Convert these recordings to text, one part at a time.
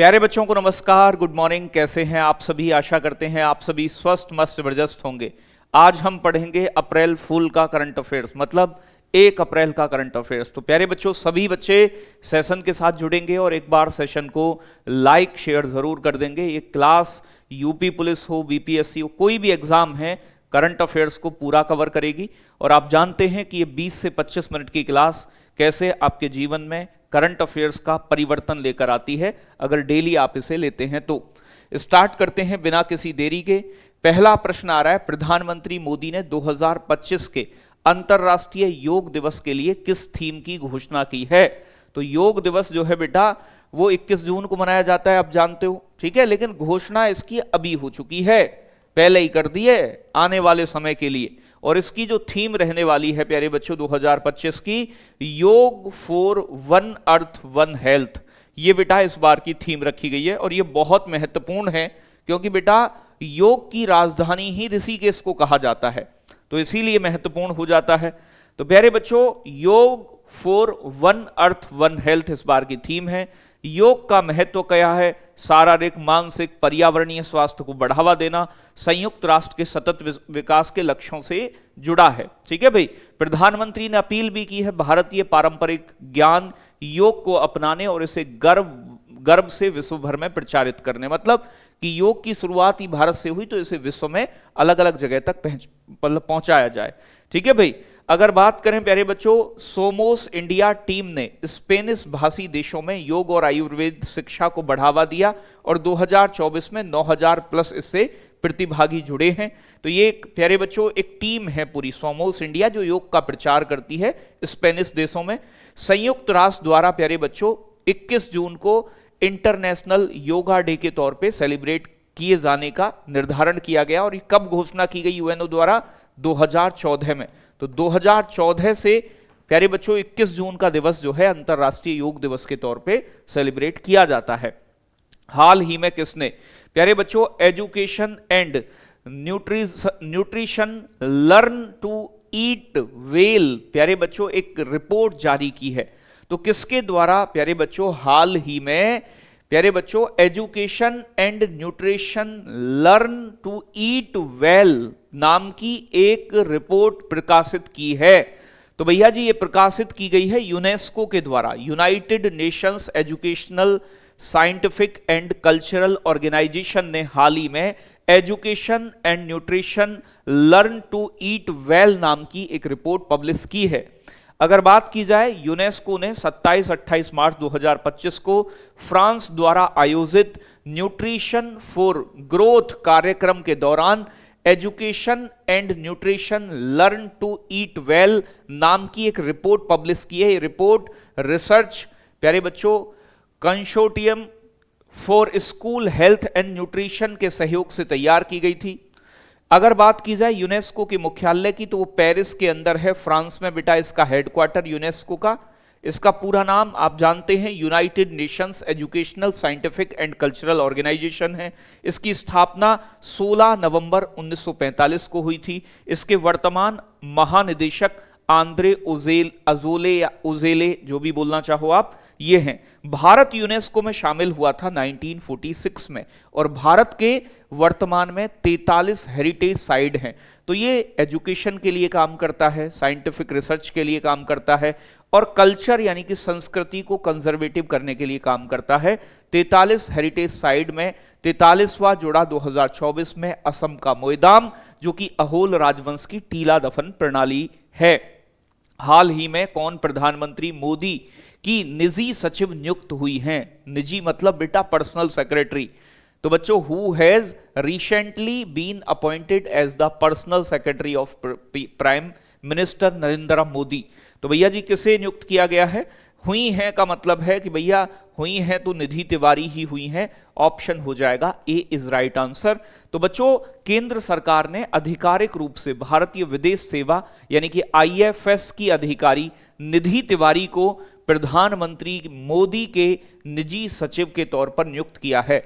प्यारे बच्चों को नमस्कार, गुड मॉर्निंग। कैसे हैं आप सभी? आशा करते हैं आप सभी स्वस्थ मस्त जबरदस्त होंगे। आज हम पढ़ेंगे अप्रैल फूल का करंट अफेयर्स, मतलब 1 अप्रैल का करंट अफेयर्स। तो प्यारे बच्चों, सभी बच्चे सेशन के साथ जुड़ेंगे और एक बार सेशन को लाइक शेयर जरूर कर देंगे। ये क्लास यूपी पुलिस हो, बीपीएससी हो, कोई भी एग्जाम है, करंट अफेयर्स को पूरा कवर करेगी। और आप जानते हैं कि ये 20 से 25 मिनट की क्लास कैसे आपके जीवन में करंट अफेयर्स का परिवर्तन लेकर आती है, अगर डेली आप इसे लेते हैं तो। स्टार्ट करते हैं बिना किसी देरी के। पहला प्रश्न आ रहा है, प्रधानमंत्री मोदी ने 2025 के अंतर्राष्ट्रीय योग दिवस के लिए किस थीम की घोषणा की है? तो योग दिवस जो है बेटा, वो 21 जून को मनाया जाता है, आप जानते हो, ठीक है। लेकिन घोषणा इसकी अभी हो चुकी है, पहले ही कर दी है आने वाले समय के लिए। और इसकी जो थीम रहने वाली है प्यारे बच्चों 2025 की, योग for one earth one health, ये बेटा इस बार की थीम रखी गई है। और ये बहुत महत्वपूर्ण है क्योंकि बेटा योग की राजधानी ही ऋषिकेश को कहा जाता है, तो इसीलिए महत्वपूर्ण हो जाता है। तो प्यारे बच्चों, योग for one earth one health इस बार की थीम है। योग का महत्व क्या है? शारीरिक, मानसिक, पर्यावरणीय स्वास्थ्य को बढ़ावा देना, संयुक्त राष्ट्र के सतत विकास के लक्ष्यों से जुड़ा है, ठीक है भाई। प्रधानमंत्री ने अपील भी की है भारतीय पारंपरिक ज्ञान योग को अपनाने और इसे गर्व से विश्व भर में प्रचारित करने। मतलब कि योग की शुरुआत ही भारत से हुई, तो इसे विश्व में अलग अलग जगह तक पहुंचाया जाए, ठीक है भाई। अगर बात करें प्यारे बच्चों, सोमोस इंडिया टीम ने स्पेनिश भाषी देशों में योग और आयुर्वेद शिक्षा को बढ़ावा दिया और 2024 में 9000 प्लस इससे प्रतिभागी जुड़े हैं। तो ये प्यारे बच्चों एक टीम है पूरी, सोमोस इंडिया, जो योग का प्रचार करती है स्पेनिश देशों में। संयुक्त राष्ट्र द्वारा प्यारे बच्चों 21 जून को इंटरनेशनल योगा डे के तौर पे सेलिब्रेट किए जाने का निर्धारण किया गया। और ये कब घोषणा की गई यूएनओ द्वारा? 2014 में। तो 2014 से प्यारे बच्चों 21 जून का दिवस जो है अंतरराष्ट्रीय योग दिवस के तौर पे सेलिब्रेट किया जाता है। हाल ही में किसने प्यारे बच्चों education and nutrition learn to eat well, प्यारे बच्चों एक रिपोर्ट जारी की है। तो किसके द्वारा प्यारे बच्चों हाल ही में प्यारे बच्चों education and nutrition learn to eat well नाम की एक रिपोर्ट प्रकाशित की है? तो भैया जी ये प्रकाशित की गई है यूनेस्को के द्वारा, United Nations Educational Scientific and Cultural Organization ने हाल ही में education and nutrition learn to eat well नाम की एक रिपोर्ट पब्लिश की है। अगर बात की जाए, यूनेस्को ने 27-28 मार्च 2025 को फ्रांस द्वारा आयोजित न्यूट्रिशन फॉर ग्रोथ कार्यक्रम के दौरान education and nutrition learn to eat well नाम की एक रिपोर्ट पब्लिश की है। ये रिपोर्ट रिसर्च प्यारे बच्चों consortium for school health and nutrition के सहयोग से तैयार की गई थी। अगर बात की जाए यूनेस्को के मुख्यालय की, तो वो पेरिस के अंदर है, फ्रांस में बेटा इसका हेडक्वार्टर यूनेस्को का। इसका पूरा नाम आप जानते हैं United Nations Educational Scientific and Cultural Organization है। इसकी स्थापना 16 नवंबर 1945 को हुई थी। इसके वर्तमान महानिदेशक आंद्रे अजोले या उजेले, जो भी बोलना चाहो आप, ये हैं। भारत यूनेस्को में शामिल हुआ था 1946 में और भारत के वर्तमान में 43 हेरिटेज साइट हैं। तो ये एजुकेशन के लिए काम करता है, साइंटिफिक रिसर्च के लिए काम करता है और कल्चर यानी कि संस्कृति को कंजर्वेटिव करने के लिए काम करता है। 43 हेरिटेज साइट में 43वां जोड़ा 2024 में असम का मोइदाम, जो कि अहोल राजवंश की टीला दफन प्रणाली है। हाल ही में कौन प्रधानमंत्री मोदी की निजी सचिव नियुक्त हुई हैं? निजी मतलब बेटा पर्सनल सेक्रेटरी। तो बच्चों who has recently been appointed as the personal secretary of prime minister Narendra Modi. तो भैया जी किसे नियुक्त किया गया है? हुई हैं का मतलब है कि भैया हुई हैं तो निधि तिवारी ही हुई हैं, ऑप्शन हो जाएगा ए इज राइट आंसर। तो बच्चों केंद्र सरकार ने आधिकारिक रूप से भारतीय विदेश सेवा यानी कि आईएफएस की अधिकारी निधि तिवारी को प्रधानमंत्री मोदी के निजी सचिव के तौर पर नियुक्त किया है।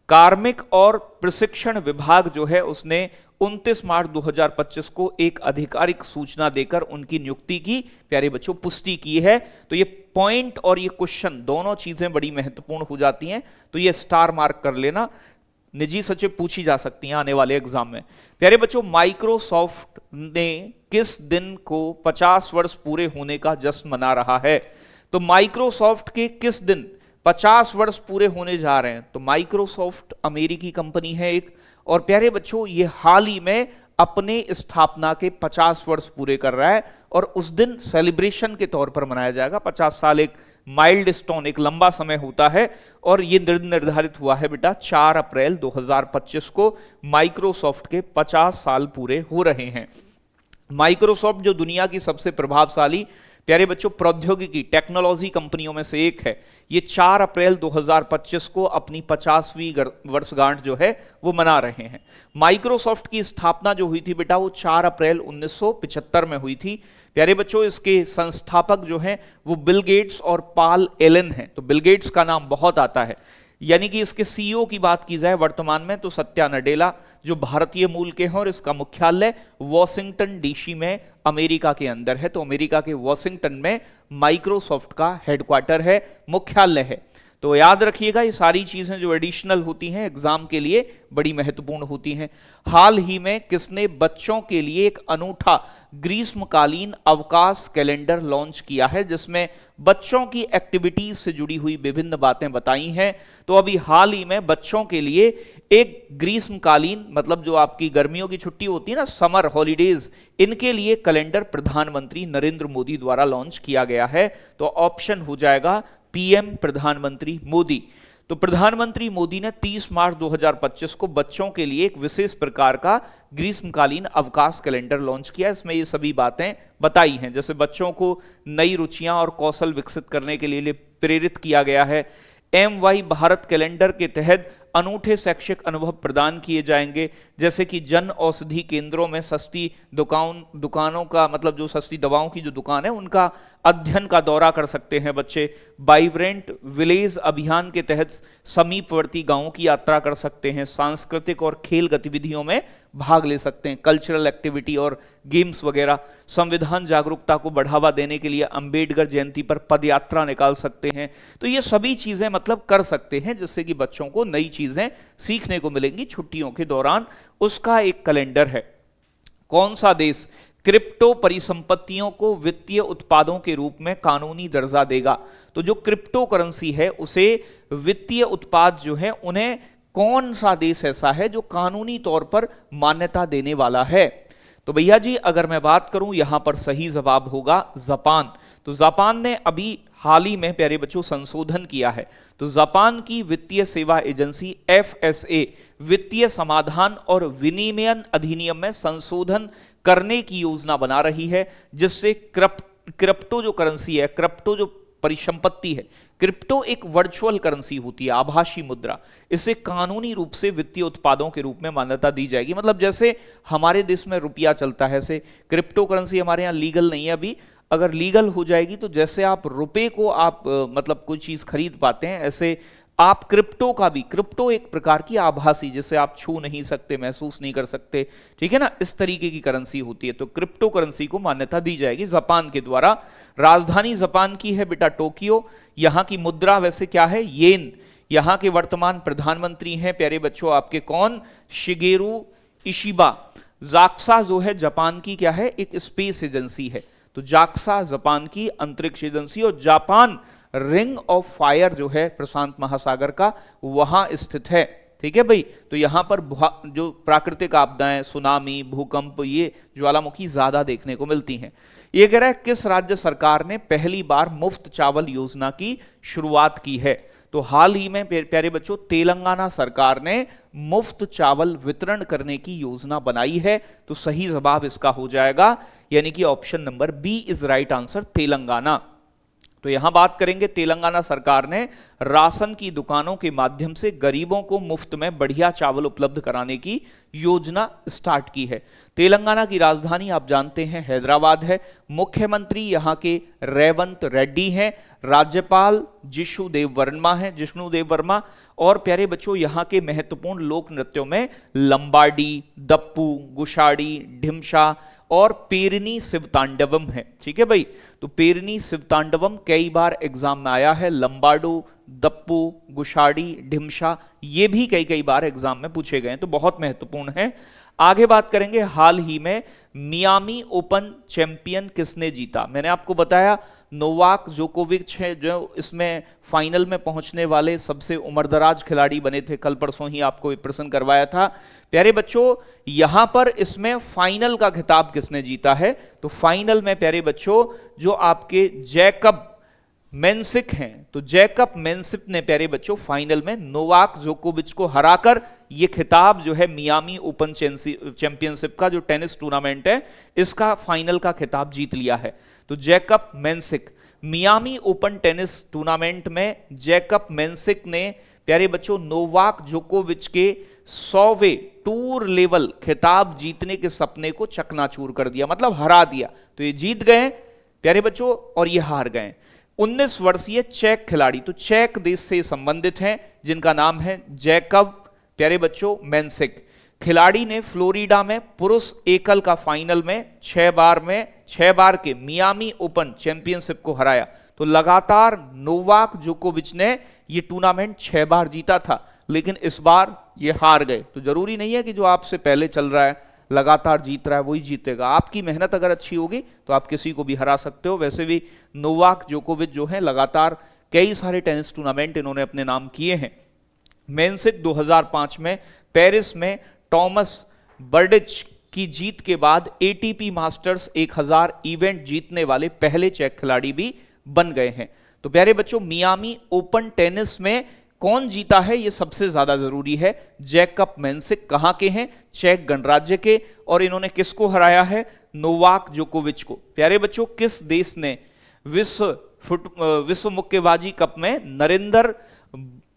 कार्मिक और प्रशिक्षण विभाग जो है उसने 29 मार्च 2025 को एक आधिकारिक सूचना देकर उनकी नियुक्ति की प्यारे बच्चों पुष्टि की है। तो ये पॉइंट और ये क्वेश्चन दोनों चीजें बड़ी महत्वपूर्ण हो जाती हैं, तो ये स्टार मार्क कर लेना, निजी सचिव पूछी जा सकती हैं आने वाले एग्जाम में। प्यारे बच्चों, माइक्रोसॉफ्ट ने किस दिन को 50 वर्ष पूरे होने का जश्न मना रहा है? तो माइक्रोसॉफ्ट के किस दिन 50 वर्ष पूरे होने जा रहे हैं? तो माइक्रोसॉफ्ट अमेरिकी कंपनी है एक, और प्यारे बच्चों ये हाल ही में अपने स्थापना के 50 वर्ष पूरे कर रहा है, और उस दिन सेलिब्रेशन के तौर पर मनाया जाएगा। 50 साल एक माइल्ड स्टोन, एक लंबा समय होता है, और ये निर्धारित हुआ है बेटा 4 अप्रैल 2025 को माइक्रोसॉफ्ट के 50 साल पूरे हो रहे हैं। माइक्रोसॉफ्ट जो दुनिया की सबसे प्रभावशाली प्यारे बच्चों प्रौद्योगिकी टेक्नोलॉजी कंपनियों में से एक है, ये 4 अप्रैल 2025 को अपनी 50वीं वर्षगांठ जो है वो मना रहे हैं। माइक्रोसॉफ्ट की स्थापना जो हुई थी बेटा वो 4 अप्रैल 1975 में हुई थी। प्यारे बच्चों इसके संस्थापक जो हैं वो बिल गेट्स और पॉल एलन हैं। तो बिल गेट्स का नाम बहुत आता है, यानी कि इसके सीईओ की बात की जाए वर्तमान में तो सत्या नडेला जो भारतीय मूल के हैं, और इसका मुख्यालय वॉशिंगटन डीसी में अमेरिका के अंदर है। तो अमेरिका के वॉशिंगटन में माइक्रोसॉफ्ट का हेडक्वार्टर है, मुख्यालय है। तो याद रखिएगा ये सारी चीजें जो एडिशनल होती हैं एग्जाम के लिए बड़ी महत्वपूर्ण होती हैं। हाल ही में किसने बच्चों के लिए एक अनूठा ग्रीष्मकालीन अवकाश कैलेंडर लॉन्च किया है, जिसमें बच्चों की एक्टिविटीज से जुड़ी हुई विभिन्न बातें बताई हैं? तो अभी हाल ही में बच्चों के लिए एक ग्रीष्मकालीन, मतलब जो आपकी गर्मियों की छुट्टी होती है ना, समर हॉलीडेज, इनके लिए कैलेंडर प्रधानमंत्री नरेंद्र मोदी द्वारा लॉन्च किया गया है। तो ऑप्शन हो जाएगा पीएम प्रधानमंत्री मोदी। तो प्रधानमंत्री मोदी ने 30 मार्च 2025 को बच्चों के लिए एक विशेष प्रकार का ग्रीष्मकालीन अवकाश कैलेंडर लॉन्च किया। इसमें ये सभी बातें बताई हैं, जैसे बच्चों को नई रुचियां और कौशल विकसित करने के लिए प्रेरित किया गया है। MY भारत कैलेंडर के तहत अनूठे शैक्षिक अनुभव प्रदान किए जाएंगे, जैसे कि जन औषधि केंद्रों में सस्ती दुकानों का, मतलब जो सस्ती दवाओं की जो दुकान है उनका अध्ययन का दौरा कर सकते हैं बच्चे। वाइब्रेंट विलेज अभियान के तहत समीपवर्ती गांवों की यात्रा कर सकते हैं। सांस्कृतिक और खेल गतिविधियों में भाग ले सकते हैं, कल्चरल एक्टिविटी और गेम्स वगैरह। संविधान जागरूकता को बढ़ावा देने के लिए अंबेडकर जयंती पर पदयात्रा निकाल सकते हैं। तो ये सभी चीजें मतलब कर सकते हैं, जिससे कि बच्चों को नई चीजें सीखने को मिलेंगी छुट्टियों के दौरान। उसका एक कैलेंडर है। कौन सा देश क्रिप्टो परिसंपत्तियों को वित्तीय उत्पादों के रूप में कानूनी दर्जा देगा? तो जो क्रिप्टो करेंसी है उसे वित्तीय उत्पाद जो है उन्हें कौन सा देश ऐसा है जो कानूनी तौर पर मान्यता देने वाला है? तो भैया जी अगर मैं बात करूं यहां पर सही जवाब होगा जापान। तो जापान ने अभी हाल ही में प्यारे बच्चों संशोधन किया है। तो जापान की वित्तीय सेवा एजेंसी FSA वित्तीय समाधान और विनिमयन अधिनियम में संशोधन करने की योजना बना रही है, जिससे क्रिप्टो जो करेंसी है, क्रिप्टो जो परिसंपत्ति है, क्रिप्टो एक वर्चुअल करेंसी होती है, आभासी मुद्रा, इसे कानूनी रूप से वित्तीय उत्पादों के रूप में मान्यता दी जाएगी। मतलब जैसे हमारे देश में रुपया चलता है, ऐसे क्रिप्टो करेंसी हमारे यहाँ लीगल नहीं है अभी, अगर लीगल हो जाएगी तो जैसे आप रुपए को आप मतलब कोई चीज खरीद पाते हैं, ऐसे आप क्रिप्टो का भी, क्रिप्टो एक प्रकार की आभासी, जिसे आप छू नहीं सकते, महसूस नहीं कर सकते, ठीक है ना, इस तरीके की करेंसी होती है। तो क्रिप्टो करेंसी को मान्यता दी जाएगी जापान के द्वारा। राजधानी जापान की है बेटा टोक्यो। यहां की मुद्रा वैसे क्या है? येन। यहां के वर्तमान प्रधानमंत्री हैं प्यारे बच्चों आपके कौन? Shigeru Ishiba. जाक्सा जो है जापान की क्या है? एक स्पेस एजेंसी है। तो जाक्सा जापान की अंतरिक्ष एजेंसी, और जापान रिंग ऑफ फायर जो है प्रशांत महासागर का, वहां स्थित है। ठीक है भाई। तो यहां पर जो प्राकृतिक आपदाएं, सुनामी, भूकंप, ये ज्वालामुखी ज्यादा देखने को मिलती हैं। ये कह रहा है किस राज्य सरकार ने पहली बार मुफ्त चावल योजना की शुरुआत की है? तो हाल ही में प्यारे बच्चों तेलंगाना सरकार ने मुफ्त चावल वितरण करने की योजना बनाई है। तो सही जवाब इसका हो जाएगा, यानी कि option number B is right answer, Telangana. तो यहां बात करेंगे तेलंगाना सरकार ने राशन की दुकानों के माध्यम से गरीबों को मुफ्त में बढ़िया चावल उपलब्ध कराने की योजना स्टार्ट की है। तेलंगाना की राजधानी आप जानते हैं हैदराबाद है। मुख्यमंत्री यहां के रेवंत रेड्डी हैं। राज्यपाल जिष्णुदेव वर्मा और प्यारे बच्चों यहां के महत्वपूर्ण लोक नृत्यों में लंबाडी, दप्पू, गुशाड़ी, ढिमशा और पेरनी शिवतांडवम है। ठीक है भाई, तो पेरनी शिवतांडवम कई बार एग्जाम में आया है। लंबाडू, दप्पू, गुशाड़ी, ढिमशा ये भी कई बार एग्जाम में पूछे गए हैं, तो बहुत महत्वपूर्ण है। आगे बात करेंगे हाल ही में मियामी ओपन चैंपियन किसने जीता। मैंने आपको बताया नोवाक जोकोविच है जो इसमें फाइनल में पहुंचने वाले सबसे उम्रदराज खिलाड़ी बने थे। कल परसों ही आपको प्रश्न करवाया था। प्यारे बच्चों यहां पर इसमें फाइनल का खिताब किसने जीता है, तो फाइनल में प्यारे बच्चों जो आपके जैकब मेंसिक हैं, तो जैकब मेंसिक ने प्यारे बच्चों फाइनल में नोवाक जोकोविच को हराकर ये खिताब जो है मियामी ओपन चैंपियनशिप का जो टेनिस टूर्नामेंट है इसका फाइनल का खिताब जीत लिया है। तो Jakub Mensik Miami Open tennis tournament में जैकब मेंसिक ने प्यारे बच्चों नोवाक जोकोविच के 100वें टूर लेवल खिताब जीतने के सपने को चकनाचूर कर दिया, मतलब हरा दिया। तो ये जीत गए प्यारे बच्चों और ये हार गए। 19 वर्षीय चेक खिलाड़ी, तो चेक देश से संबंधित हैं जिनका नाम है जैकब प्यारे बच्चों मेंसिक। खिलाड़ी ने फ्लोरिडा में पुरुष एकल का फाइनल में 6 बार के मियामी ओपन चैंपियनशिप को हराया। तो लगातार नोवाक जोकोविच ने यह टूर्नामेंट 6 बार जीता था, लेकिन इस बार ये हार गए। तो जरूरी नहीं है कि जो आपसे पहले चल रहा है लगातार जीत रहा है वही जीतेगा। आपकी मेहनत अगर अच्छी होगी तो आप किसी को भी हरा सकते हो। वैसे भी नोवाक जोकोविच जो है लगातार कई सारे टेनिस टूर्नामेंट इन्होंने अपने नाम किए हैं। मेंसिक 2005 में पेरिस में टॉमस बर्डिच की जीत के बाद एटीपी मास्टर्स 1000 इवेंट जीतने वाले पहले चेक खिलाड़ी भी बन गए हैं। तो प्यारे बच्चों मियामी ओपन टेनिस में कौन जीता है ये सबसे ज्यादा जरूरी है। जैकब मेंसिक कहां के हैं, चेक गणराज्य के, और इन्होंने किसको हराया है, नोवाक जोकोविच को। प्यारे बच्चों किस देश ने विश्व मुक्केबाजी कप में नरेंद्र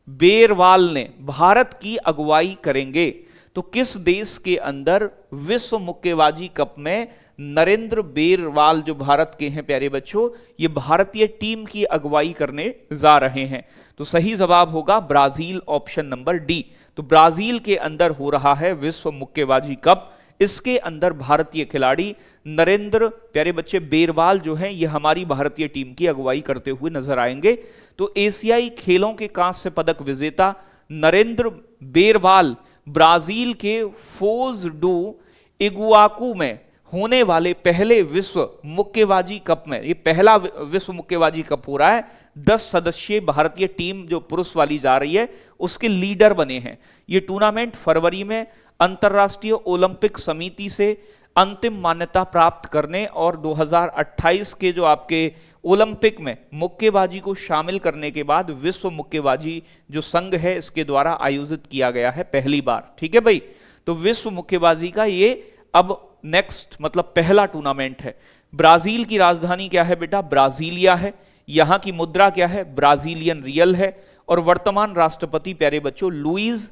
बेरवाल ने भारत की अगुवाई करेंगे। तो किस देश के अंदर विश्व मुक्केबाजी कप में नरेंद्र बेरवाल जो भारत के हैं प्यारे बच्चों ये भारतीय टीम की अगुवाई करने जा रहे हैं। तो सही जवाब होगा ब्राजील, ऑप्शन नंबर डी। तो ब्राजील के अंदर हो रहा है विश्व मुक्केबाजी कप। इसके अंदर भारतीय खिलाड़ी नरेंद्र प्यारे बच्चे बेरवाल जो हैं ये हमारी भारतीय टीम की अगुवाई करते हुए नजर आएंगे। तो एशियाई खेलों के कांस्य पदक विजेता नरेंद्र बेरवाल ब्राजील के फोज डू इगुआकू में होने वाले पहले विश्व मुक्केबाजी कप में, ये पहला विश्व मुक्केबाजी कप हो रहा है, 10 सदस्यीय भारतीय टीम जो पुरुष वाली जा रही है उसके लीडर बने हैं। ये टूर्नामेंट फरवरी में अंतर्राष्ट्रीय ओलंपिक समिति से अंतिम मान्यता प्राप्त करने और 2028 के जो आपके ओलंपिक में मुक्केबाजी को शामिल करने के बाद विश्व मुक्केबाजी जो संघ है इसके द्वारा आयोजित किया गया है पहली बार। ठीक है भाई, तो विश्व मुक्केबाजी का ये अब नेक्स्ट मतलब पहला टूर्नामेंट है। ब्राजील की राजधानी क्या है बेटा, ब्राजीलिया है। यहां की मुद्रा क्या है, ब्राजीलियन रियल है। और वर्तमान राष्ट्रपति प्यारे बच्चों लुइस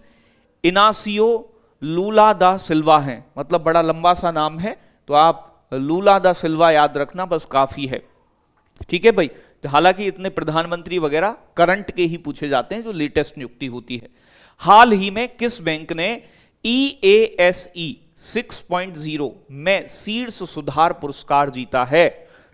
इनासियो लूला दा सिल्वा हैं, मतलब बड़ा लंबा सा नाम है तो आप लूला दा सिल्वा याद रखना बस काफी है। ठीक है भाई, तो हालांकि इतने प्रधानमंत्री वगैरह करंट के ही पूछे जाते हैं जो लेटेस्ट नियुक्ति होती है। हाल ही में किस बैंक ने EASE 6.0 में शीर्ष सुधार पुरस्कार जीता है,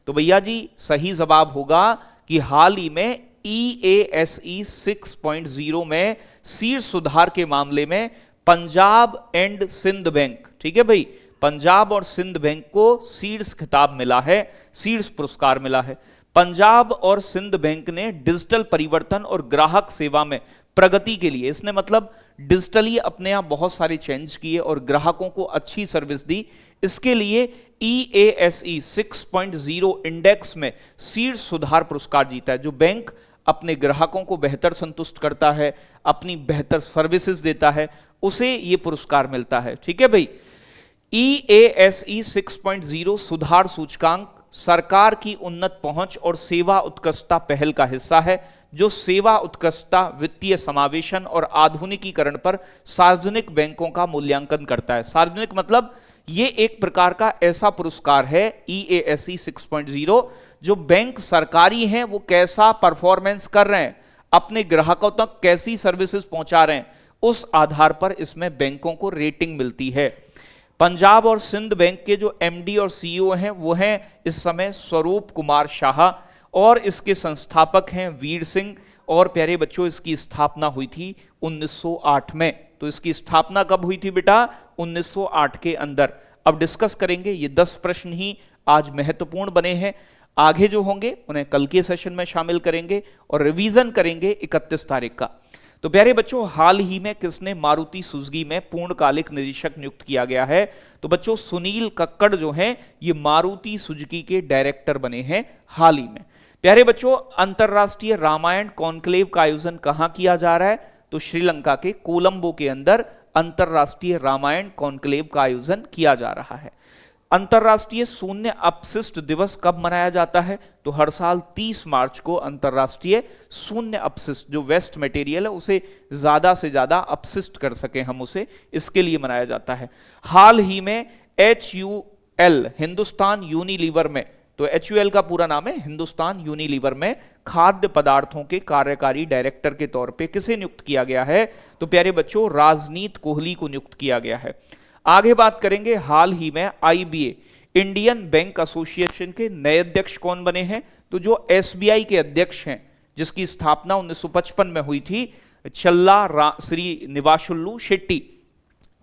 तो भैया जी सही जवाब होगा कि हाल ही में EASE 6.0 में शीर्ष सुधार के मामले में पंजाब एंड सिंध बैंक, ठीक है भाई, पंजाब और सिंध बैंक को शीर्ष खिताब मिला है, शीर्ष पुरस्कार मिला है। पंजाब और सिंध बैंक ने डिजिटल परिवर्तन और ग्राहक सेवा में प्रगति के लिए, इसने मतलब डिजिटली अपने आप बहुत सारे चेंज किए और ग्राहकों को अच्छी सर्विस दी, इसके लिए EASE 6.0 इंडेक्स में शीर्ष सुधार पुरस्कार जीता है। जो बैंक अपने ग्राहकों को बेहतर संतुष्ट करता है, अपनी बेहतर सर्विसेज देता है, उसे यह पुरस्कार मिलता है। ठीक है भाई, EASE 6.0 सुधार सूचकांक सरकार की उन्नत पहुंच और सेवा उत्कृष्टता पहल का हिस्सा है, जो सेवा उत्कृष्टता, वित्तीय समावेशन और आधुनिकीकरण पर सार्वजनिक बैंकों का मूल्यांकन करता है। सार्वजनिक मतलब ये एक प्रकार का ऐसा पुरस्कार है EASE 6.0, जो बैंक सरकारी हैं वो कैसा परफॉर्मेंस कर रहे हैं, अपने ग्राहकों तक कैसी सर्विसेज पहुंचा रहे हैं, उस आधार पर इसमें बैंकों को रेटिंग मिलती है। पंजाब और सिंध बैंक के जो MD और CEO हैं वो हैं इस समय स्वरूप कुमार शाह, और इसके संस्थापक हैं वीर सिंह। और प्यारे बच्चों, इसकी स्थापना हुई थी 1908 में। तो इसकी स्थापना कब हुई थी बेटा? 1908 के अंदर। अब डिस्कस करेंगे, ये 10 प्रश्न ही आज महत्वपूर्ण बने हैं। आगे जो होंगे उन्हें कल के सेशन में शामिल करेंगे और रिवीजन करेंगे 31 तारीख का। तो प्यारे बच्चों, हाल ही में किसने मारुति सुजुकी में पूर्णकालिक निदेशक नियुक्त किया गया है? तो बच्चों, सुनील कक्कड़ जो हैं ये मारुति सुजुकी के डायरेक्टर बने हैं हाल ही में। प्यारे बच्चों, अंतरराष्ट्रीय रामायण कॉन्क्लेव का आयोजन कहां किया जा रहा है? तो श्रीलंका के कोलंबो के अंदर अंतरराष्ट्रीय रामायण कॉन्क्लेव का आयोजन किया जा रहा है। अंतरराष्ट्रीय शून्य अपशिष्ट दिवस कब मनाया जाता है? तो हर साल 30 मार्च को अंतरराष्ट्रीय शून्य अपशिष्ट, जो वेस्ट मटेरियल है उसे ज्यादा से ज्यादा अपशिष्ट कर सके हम उसे, इसके लिए मनाया जाता है। हाल ही में HUL हिंदुस्तान यूनिलीवर में, तो HUL का पूरा नाम है हिंदुस्तान यूनिलीवर में खाद्य पदार्थों के कार्यकारी डायरेक्टर के तौर पे किसे नियुक्त किया गया है? तो प्यारे बच्चों, राजनीत कोहली को नियुक्त किया गया है। आगे बात करेंगे, हाल ही में IBA इंडियन बैंक एसोसिएशन के नए अध्यक्ष कौन बने हैं? तो जो SBI के अध्यक्ष हैं, जिसकी स्थापना 1955 में हुई थी, चिल्ला श्रीनिवासुलु शेट्टी।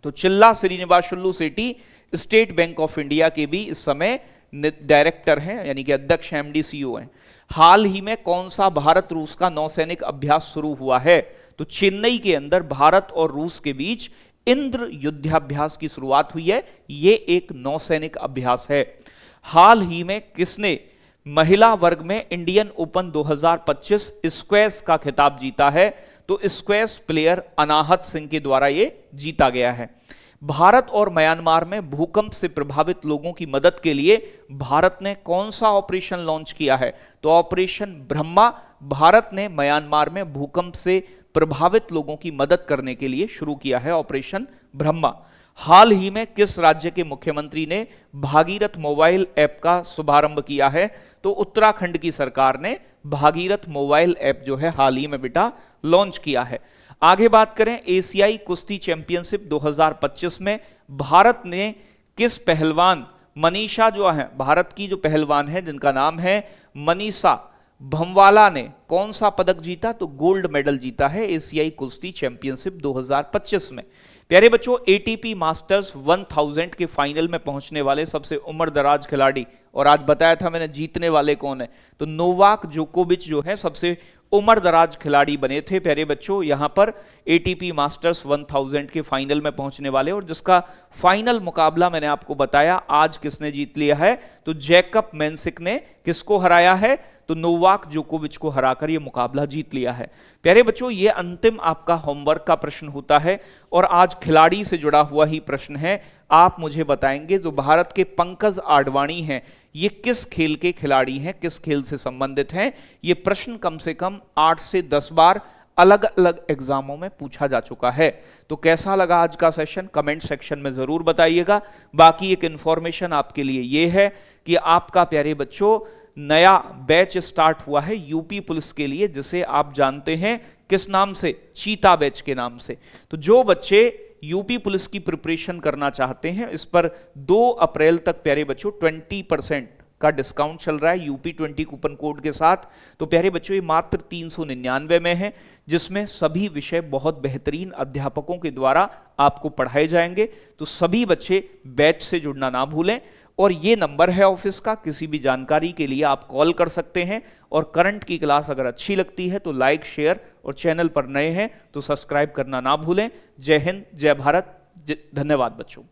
तो चिल्ला Srinivasulu Shetty state bank of India के भी इस समय डायरेक्टर हैं, यानी कि अध्यक्ष MD CEO हैं। हाल ही में कौन सा भारत रूस का नौसैनिक अभ्यास शुरू हुआ है? तो चेन्नई के अंदर भारत और रूस के बीच इंद्र युद्धाभ्यास की शुरुआत हुई है। ये एक नौसैनिक अभ्यास है। हाल ही में किसने महिला वर्ग में इंडियन ओपन 2025 स्क्वैश का खिताब जीता है? तो स्क्वैश प्लेयर अनाहत सिंह के द्वारा ये जीता गया है। भारत और म्यांमार में भूकंप से प्रभावित लोगों की मदद के लिए भारत ने कौन सा ऑपरेशन लॉन्च किया है? तो ऑपरेशन ब्रह्मा भारत ने म्यांमार में भूकंप से प्रभावित लोगों की मदद करने के लिए शुरू किया है ऑपरेशन ब्रह्मा। हाल ही में किस राज्य के मुख्यमंत्री ने भागीरथ मोबाइल ऐप का शुभारंभ किया है? तो उत्तराखंड की सरकार ने भागीरथ मोबाइल ऐप जो है हाल ही में बेटा लॉन्च किया है। आगे बात करें, एशियाई कुश्ती चैंपियनशिप 2025 में भारत ने किस पहलवान मनीषा जो है, भारत की जो पहलवान है जिनका नाम है मनीषा भमवाला ने कौन सा पदक जीता? तो गोल्ड मेडल जीता है एशियाई कुश्ती चैंपियनशिप 2025 में। प्यारे बच्चों, ATP मास्टर्स 1000 के फाइनल में पहुंचने वाले सबसे उम्र दराज खिलाड़ी, और आज बताया था मैंने जीतने वाले कौन है, तो नोवाक जोकोविच जो है सबसे उम्र दराज खिलाड़ी बने थे। प्यारे बच्चों, यहां पर ATP मास्टर्स 1000 के फाइनल में पहुंचने वाले, और जिसका फाइनल मुकाबला मैंने आपको बताया आज किसने जीत लिया है? तो जैकब मेंसिक ने किसको हराया है? तो नोवाक जोकोविच को हराकर यह मुकाबला जीत लिया है। प्यारे बच्चों, ये अंतिम आपका होमवर्क का प्रश्न होता है, और आज खिलाड़ी से जुड़ा हुआ ही प्रश्न है। आप मुझे बताएंगे जो भारत के पंकज आडवाणी हैं, ये किस खेल के खिलाड़ी हैं, किस खेल से संबंधित हैं? ये प्रश्न कम से कम 8 से 10 बार अलग अलग एग्जामों में पूछा जा चुका है। तो कैसा लगा आज का सेशन? कमेंट सेक्शन में जरूर बताइएगा। बाकी एक इंफॉर्मेशन आपके लिए ये है कि आपका प्यारे बच्चों नया बैच स्टार्ट हुआ है यूपी पुलिस के लिए, जिसे आप जानते हैं किस नाम से? चीता बैच के नाम से। तो जो बच्चे यूपी पुलिस की प्रिपरेशन करना चाहते हैं, इस पर 2 अप्रैल तक प्यारे बच्चों 20% का डिस्काउंट चल रहा है UP20 कूपन कोड के साथ। तो प्यारे बच्चों, ये मात्र 399 में है, जिसमें सभी विषय बहुत बेहतरीन अध्यापकों के द्वारा आपको पढ़ाए जाएंगे। तो सभी बच्चे बैच से जुड़ना ना भूलें, और ये नंबर है ऑफिस का, किसी भी जानकारी के लिए आप कॉल कर सकते हैं। और करंट की क्लास अगर अच्छी लगती है तो लाइक, शेयर, और चैनल पर नए हैं तो सब्सक्राइब करना ना भूलें। जय हिंद, जय भारत, धन्यवाद बच्चों।